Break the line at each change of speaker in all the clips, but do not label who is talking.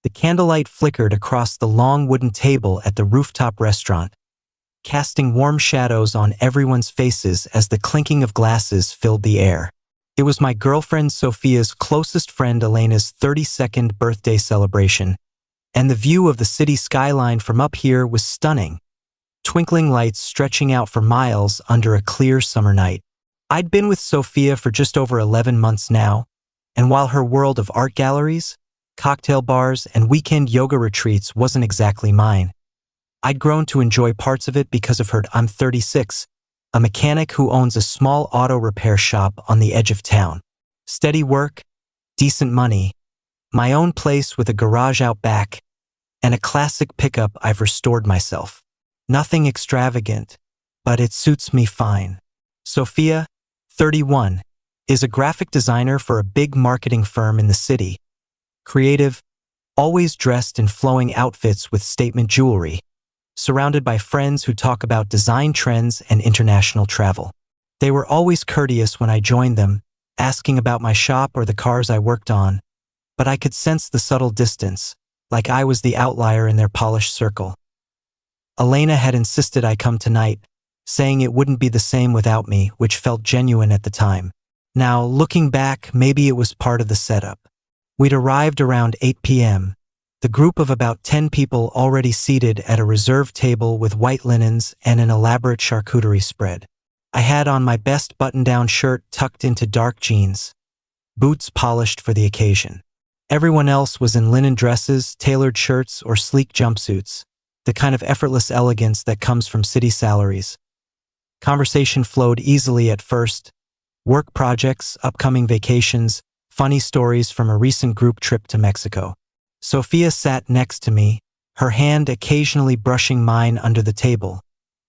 The candlelight flickered across the long wooden table at the rooftop restaurant, casting warm shadows on everyone's faces as the clinking of glasses filled the air. It was my girlfriend Sophia's closest friend Elena's 32nd birthday celebration, and the view of the city skyline from up here was stunning, twinkling lights stretching out for miles under a clear summer night. I'd been with Sophia for just over 11 months now, and while her world of art galleries, cocktail bars, and weekend yoga retreats wasn't exactly mine, I'd grown to enjoy parts of it because of her. I'm 36, a mechanic who owns a small auto repair shop on the edge of town. Steady work, decent money, my own place with a garage out back, and a classic pickup I've restored myself. Nothing extravagant, but it suits me fine. Sophia, 31, is a graphic designer for a big marketing firm in the city. Creative, always dressed in flowing outfits with statement jewelry, surrounded by friends who talk about design trends and international travel. They were always courteous when I joined them, asking about my shop or the cars I worked on, but I could sense the subtle distance, like I was the outlier in their polished circle. Elena had insisted I come tonight, saying it wouldn't be the same without me, which felt genuine at the time. Now, looking back, maybe it was part of the setup. We'd arrived around 8 p.m., the group of about 10 people already seated at a reserved table with white linens and an elaborate charcuterie spread. I had on my best button-down shirt tucked into dark jeans, boots polished for the occasion. Everyone else was in linen dresses, tailored shirts, or sleek jumpsuits, the kind of effortless elegance that comes from city salaries. Conversation flowed easily at first. Work projects, upcoming vacations, funny stories from a recent group trip to Mexico. Sophia sat next to me, her hand occasionally brushing mine under the table,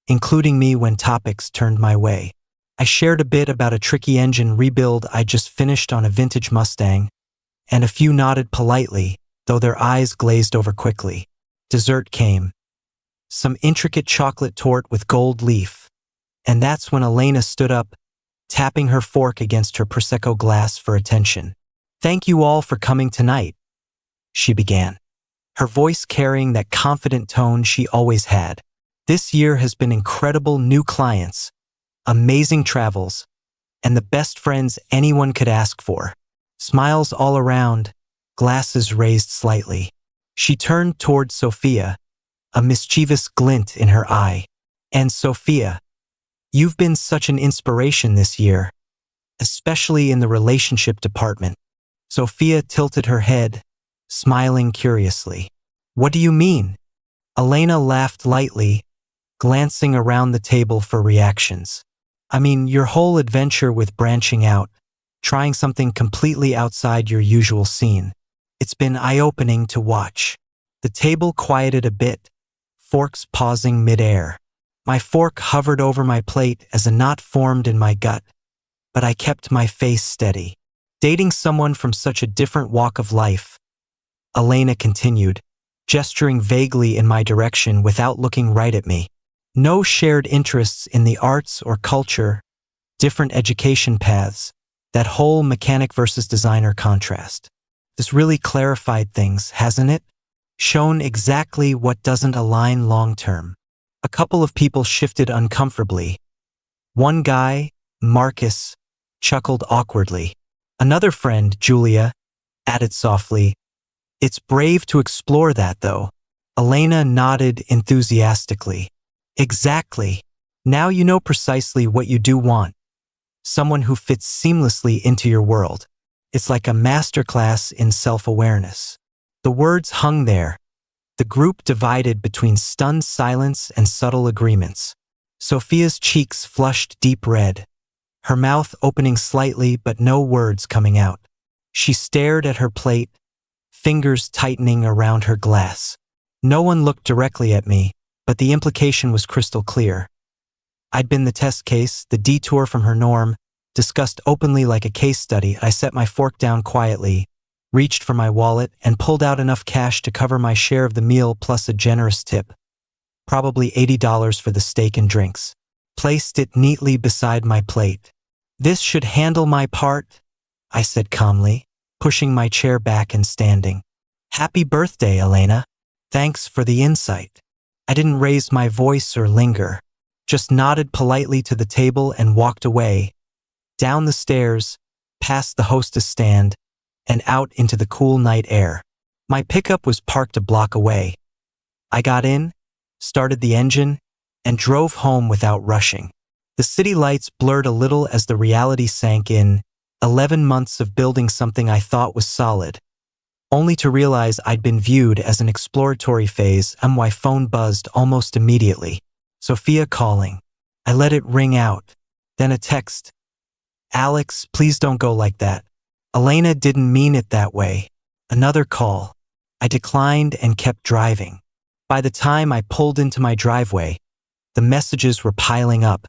including me when topics turned my way. I shared a bit about a tricky engine rebuild I just finished on a vintage Mustang, and a few nodded politely, though their eyes glazed over quickly. Dessert came. Some intricate chocolate torte with gold leaf, and that's when Elena stood up, tapping her fork against her Prosecco glass for attention. "Thank you all for coming tonight," she began, her voice carrying that confident tone she always had. "This year has been incredible. New clients, amazing travels, and the best friends anyone could ask for." Smiles all around, glasses raised slightly. She turned toward Sophia, a mischievous glint in her eye. "And Sophia, you've been such an inspiration this year, especially in the relationship department." Sophia tilted her head, smiling curiously. "What do you mean?" Elena laughed lightly, glancing around the table for reactions. "I mean, your whole adventure with branching out, trying something completely outside your usual scene. It's been eye-opening to watch." The table quieted a bit, forks pausing mid-air. My fork hovered over my plate as a knot formed in my gut, but I kept my face steady. "Dating someone from such a different walk of life," Elena continued, gesturing vaguely in my direction without looking right at me. "No shared interests in the arts or culture, different education paths, that whole mechanic versus designer contrast. This really clarified things, hasn't it? Shown exactly what doesn't align long-term." A couple of people shifted uncomfortably. One guy, Marcus, chuckled awkwardly. Another friend, Julia, added softly, "It's brave to explore that, though." Elena nodded enthusiastically. "Exactly. Now you know precisely what you do want. Someone who fits seamlessly into your world. It's like a masterclass in self-awareness." The words hung there, the group divided between stunned silence and subtle agreements. Sophia's cheeks flushed deep red, her mouth opening slightly but no words coming out. She stared at her plate, fingers tightening around her glass. No one looked directly at me, but the implication was crystal clear. I'd been the test case, the detour from her norm, discussed openly like a case study. I set my fork down quietly, reached for my wallet, and pulled out enough cash to cover my share of the meal plus a generous tip, probably $80 for the steak and drinks. Placed it neatly beside my plate. "This should handle my part," I said calmly, pushing my chair back and standing. Happy birthday, Elena. Thanks for the insight. I didn't raise my voice or linger, just nodded politely to the table and walked away, down the stairs, past the hostess stand, and out into the cool night air. My pickup was parked a block away. I got in, started the engine, and drove home without rushing. The city lights blurred a little as the reality sank in. 11 months of building something I thought was solid, only to realize I'd been viewed as an exploratory phase. My phone buzzed almost immediately. Sophia calling. I let it ring out. Then a text. Alex, please don't go like that. Elena didn't mean it that way. Another call. I declined and kept driving. By the time I pulled into my driveway, the messages were piling up.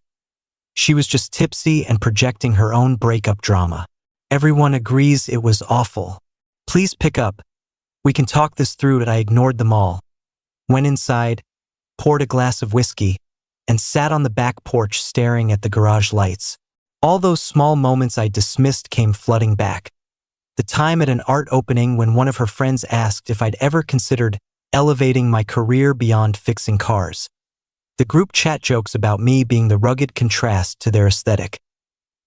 She was just tipsy and projecting her own breakup drama. Everyone agrees it was awful. Please pick up. We can talk this through. But I ignored them all. Went inside, poured a glass of whiskey, and sat on the back porch staring at the garage lights. All those small moments I dismissed came flooding back. The time at an art opening when one of her friends asked if I'd ever considered elevating my career beyond fixing cars. The group chat jokes about me being the rugged contrast to their aesthetic.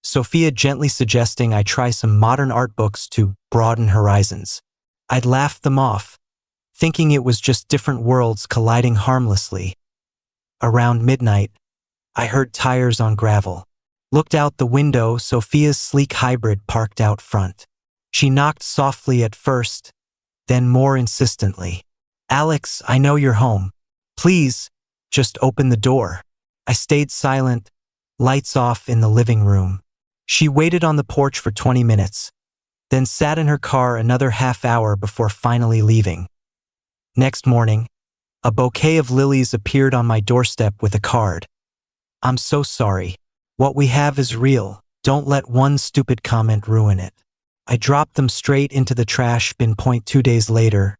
Sophia gently suggesting I try some modern art books to broaden horizons. I'd laughed them off, thinking it was just different worlds colliding harmlessly. Around midnight, I heard tires on gravel. Looked out the window. Sophia's sleek hybrid parked out front. She knocked softly at first, then more insistently. Alex, I know you're home. Please, just open the door. I stayed silent, lights off in the living room. She waited on the porch for 20 minutes, then sat in her car another half hour before finally leaving. Next morning, a bouquet of lilies appeared on my doorstep with a card. I'm so sorry. What we have is real. Don't let one stupid comment ruin it. I dropped them straight into the trash bin. 2 days later,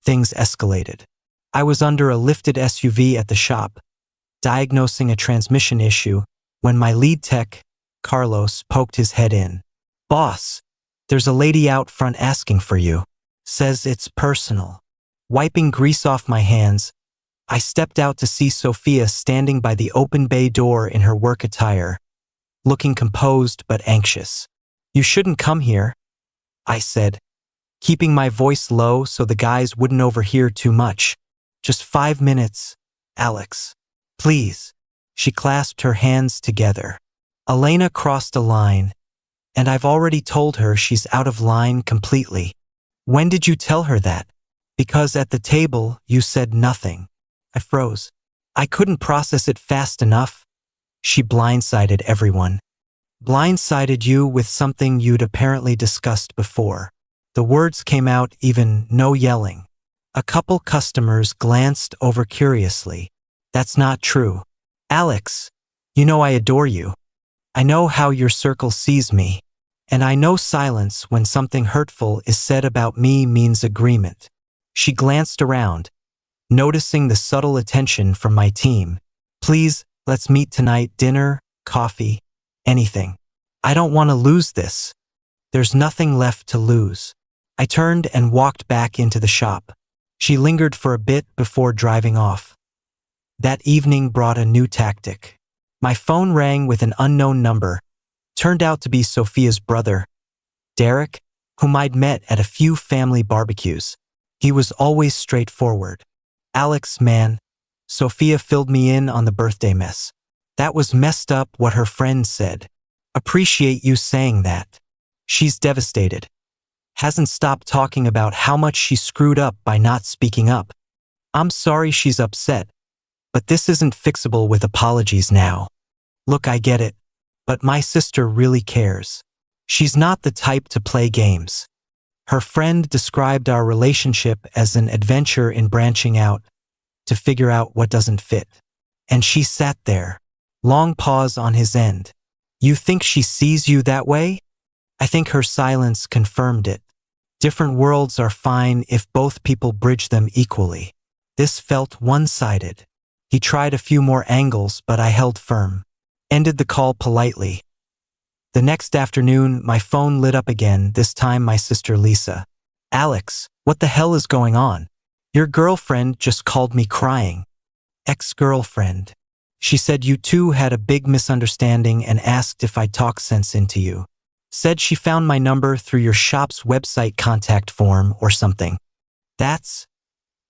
things escalated. I was under a lifted SUV at the shop, diagnosing a transmission issue, when my lead tech, Carlos, poked his head in. Boss, there's a lady out front asking for you. Says it's personal. Wiping grease off my hands, I stepped out to see Sophia standing by the open bay door in her work attire, looking composed but anxious. You shouldn't come here, I said, keeping my voice low so the guys wouldn't overhear too much. Just 5 minutes, Alex. Please. She clasped her hands together. Elena crossed a line, and I've already told her she's out of line completely. When did you tell her that? Because at the table, you said nothing. I froze. I couldn't process it fast enough. She blindsided everyone. Blindsided you with something you'd apparently discussed before. The words came out even, no yelling. A couple customers glanced over curiously. That's not true. Alex, you know I adore you. I know how your circle sees me. And I know silence when something hurtful is said about me means agreement. She glanced around, noticing the subtle attention from my team. Please, let's meet tonight. Dinner, coffee, anything. I don't want to lose this. There's nothing left to lose. I turned and walked back into the shop. She lingered for a bit before driving off. That evening brought a new tactic. My phone rang with an unknown number. Turned out to be Sophia's brother, Derek, whom I'd met at a few family barbecues. He was always straightforward. Alex, man, Sophia filled me in on the birthday mess. That was messed up what her friend said. Appreciate you saying that. She's devastated. Hasn't stopped talking about how much she screwed up by not speaking up. I'm sorry she's upset, but this isn't fixable with apologies now. Look, I get it, but my sister really cares. She's not the type to play games. Her friend described our relationship as an adventure in branching out to figure out what doesn't fit. And she sat there. Long pause on his end. You think she sees you that way? I think her silence confirmed it. Different worlds are fine if both people bridge them equally. This felt one-sided. He tried a few more angles, but I held firm. Ended the call politely. The next afternoon, my phone lit up again, this time my sister Lisa. Alex, what the hell is going on? Your girlfriend just called me crying. Ex-girlfriend. She said you two had a big misunderstanding and asked if I'd talk sense into you. Said she found my number through your shop's website contact form or something. That's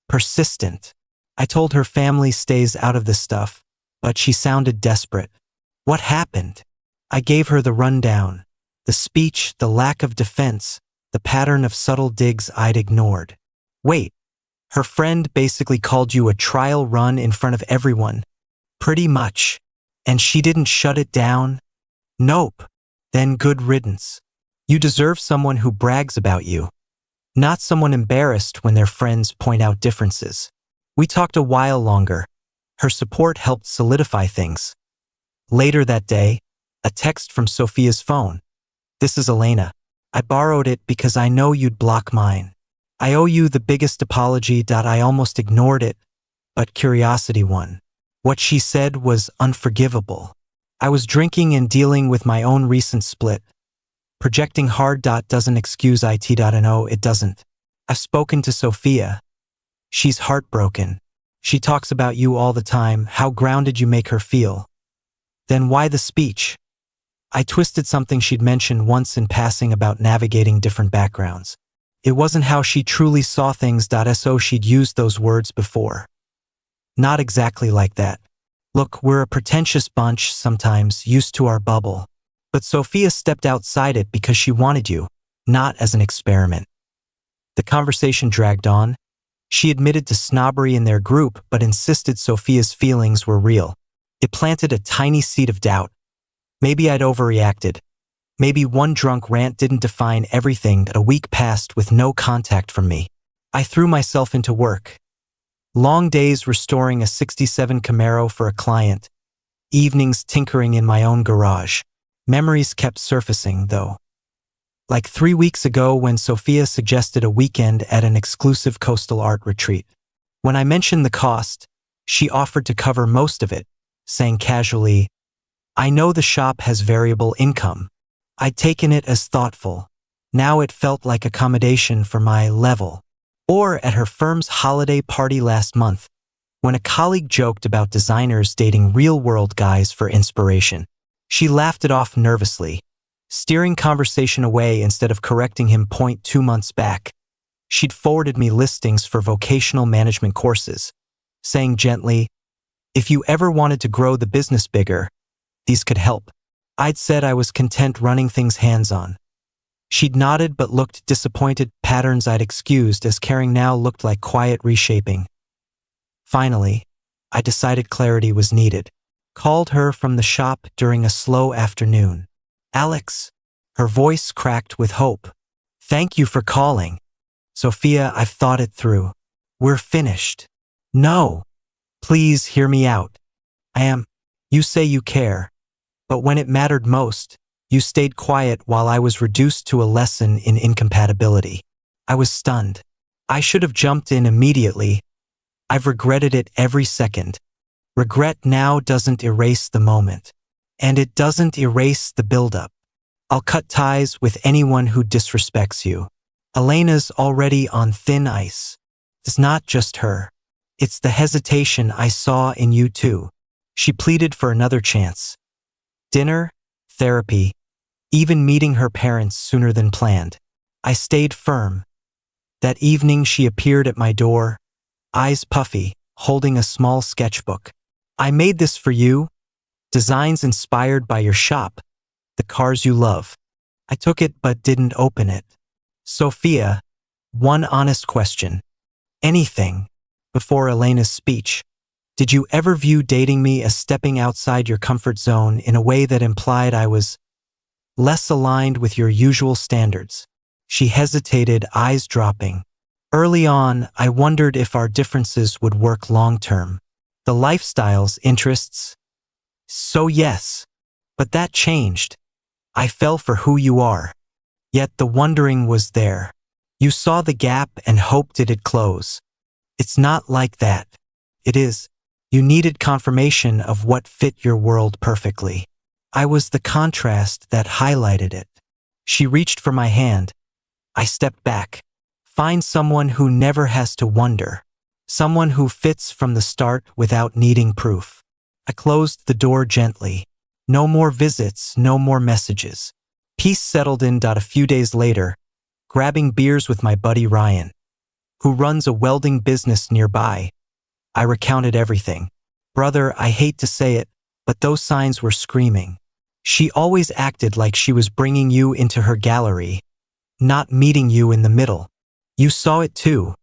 persistent. I told her family stays out of this stuff, but she sounded desperate. What happened? I gave her the rundown. The speech, the lack of defense, the pattern of subtle digs I'd ignored. Wait, her friend basically called you a trial run in front of everyone. Pretty much. And she didn't shut it down? Nope. Then good riddance. You deserve someone who brags about you, not someone embarrassed when their friends point out differences. We talked a while longer. Her support helped solidify things. Later that day, a text from Sophia's phone. This is Elena. I borrowed it because I know you'd block mine. I owe you the biggest apology. I almost ignored it, but curiosity won. What she said was unforgivable. I was drinking and dealing with my own recent split. Projecting hard. Doesn't excuse it. No, it doesn't. I've spoken to Sophia. She's heartbroken. She talks about you all the time, how grounded you make her feel. Then why the speech? I twisted something she'd mentioned once in passing about navigating different backgrounds. It wasn't how she truly saw things. So she'd used those words before. Not exactly like that. Look, we're a pretentious bunch sometimes, used to our bubble. But Sophia stepped outside it because she wanted you, not as an experiment. The conversation dragged on. She admitted to snobbery in their group, but insisted Sophia's feelings were real. It planted a tiny seed of doubt. Maybe I'd overreacted. Maybe one drunk rant didn't define everything. A week passed with no contact from me. I threw myself into work. Long days restoring a '67 Camaro for a client. Evenings tinkering in my own garage. Memories kept surfacing, though. Like 3 weeks ago when Sophia suggested a weekend at an exclusive coastal art retreat. When I mentioned the cost, she offered to cover most of it, saying casually, I know the shop has variable income. I'd taken it as thoughtful. Now it felt like accommodation for my level. Or at her firm's holiday party last month, when a colleague joked about designers dating real-world guys for inspiration. She laughed it off nervously, steering conversation away instead of correcting him. 2 months back, she'd forwarded me listings for vocational management courses, saying gently, if you ever wanted to grow the business bigger, these could help. I'd said I was content running things hands-on. She'd nodded but looked disappointed. Patterns I'd excused as caring now looked like quiet reshaping. Finally, I decided clarity was needed. Called her from the shop during a slow afternoon. Alex, her voice cracked with hope. Thank you for calling. Sophia, I've thought it through. We're finished. No. Please hear me out. You say you care. But when it mattered most, you stayed quiet while I was reduced to a lesson in incompatibility. I was stunned. I should have jumped in immediately. I've regretted it every second. Regret now doesn't erase the moment. And it doesn't erase the buildup. I'll cut ties with anyone who disrespects you. Elena's already on thin ice. It's not just her. It's the hesitation I saw in you too. She pleaded for another chance. Dinner, therapy, even meeting her parents sooner than planned. I stayed firm. That evening she appeared at my door, eyes puffy, holding a small sketchbook. I made this for you. Designs inspired by your shop. The cars you love. I took it but didn't open it. Sophia, one honest question. Anything. Before Elena's speech. Did you ever view dating me as stepping outside your comfort zone in a way that implied I was less aligned with your usual standards? She hesitated, eyes dropping. Early on, I wondered if our differences would work long-term. The lifestyles, interests. So yes. But that changed. I fell for who you are. Yet the wondering was there. You saw the gap and hoped it'd close. It's not like that. It is. You needed confirmation of what fit your world perfectly. I was the contrast that highlighted it. She reached for my hand. I stepped back. Find someone who never has to wonder. Someone who fits from the start without needing proof. I closed the door gently. No more visits, no more messages. Peace settled in. A few days later, grabbing beers with my buddy Ryan, who runs a welding business nearby, I recounted everything. Brother, I hate to say it, but those signs were screaming. She always acted like she was bringing you into her gallery, not meeting you in the middle. You saw it too.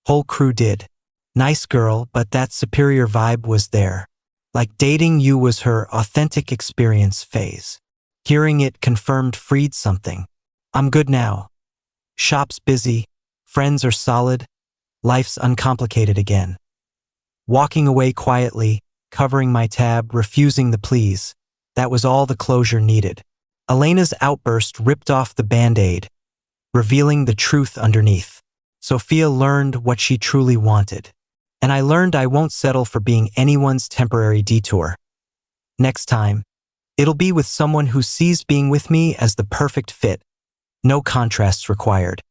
Whole crew did. Nice girl, but that superior vibe was there. Like dating you was her authentic experience phase. Hearing it confirmed freed something. I'm good now. Shop's busy, friends are solid, life's uncomplicated again. Walking away quietly, covering my tab, refusing the please. That was all the closure needed. Elena's outburst ripped off the band-aid, revealing the truth underneath. Sophia learned what she truly wanted. And I learned I won't settle for being anyone's temporary detour. Next time, it'll be with someone who sees being with me as the perfect fit. No contrasts required.